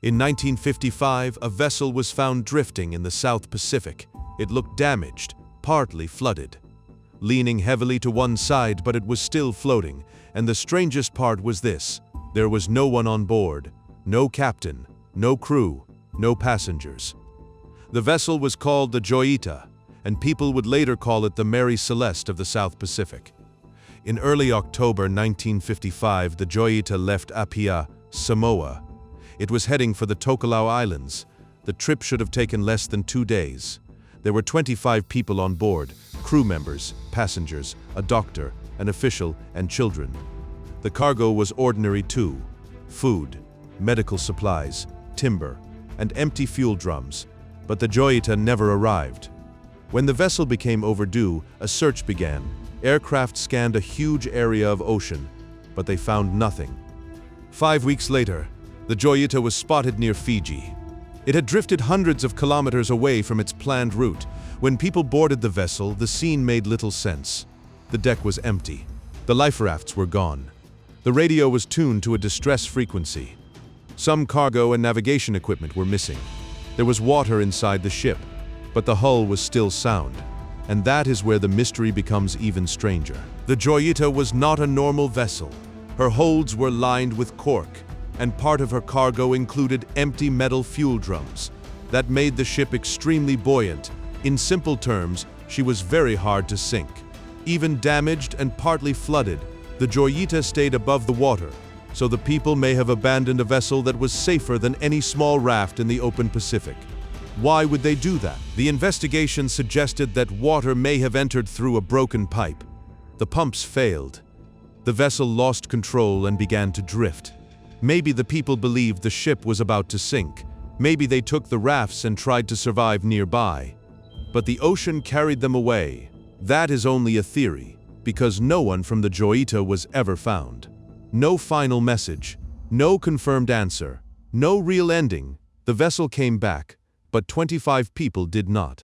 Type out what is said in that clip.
In 1955, a vessel was found drifting in the South Pacific. It looked damaged, partly flooded. Leaning heavily to one side, but it was still floating, and the strangest part was this: there was no one on board, no captain, no crew, no passengers. The vessel was called the Joyita, and people would later call it the Mary Celeste of the South Pacific. In early October 1955, the Joyita left Apia, Samoa. It was heading for the Tokelau Islands. The trip should have taken less than 2 days. There were 25 people on board: crew members, passengers, a doctor, an official, and children. The cargo was ordinary too: food, medical supplies, timber, and empty fuel drums. But the Joyita never arrived. When the vessel became overdue, a search began. Aircraft scanned a huge area of ocean, but they found nothing. 5 weeks later, the Joyita was spotted near Fiji. It had drifted hundreds of kilometers away from its planned route. When people boarded the vessel, the scene made little sense. The deck was empty. The life rafts were gone. The radio was tuned to a distress frequency. Some cargo and navigation equipment were missing. There was water inside the ship, but the hull was still sound. And that is where the mystery becomes even stranger. The Joyita was not a normal vessel. Her holds were lined with cork, and part of her cargo included empty metal fuel drums. That made the ship extremely buoyant. In simple terms, she was very hard to sink. Even damaged and partly flooded, the Joyita stayed above the water, so the people may have abandoned a vessel that was safer than any small raft in the open Pacific. Why would they do that? The investigation suggested that water may have entered through a broken pipe. The pumps failed. The vessel lost control and began to drift. Maybe the people believed the ship was about to sink. Maybe they took the rafts and tried to survive nearby. But the ocean carried them away. That is only a theory, because no one from the Joyita was ever found. No final message, no confirmed answer, no real ending. The vessel came back, but 25 people did not.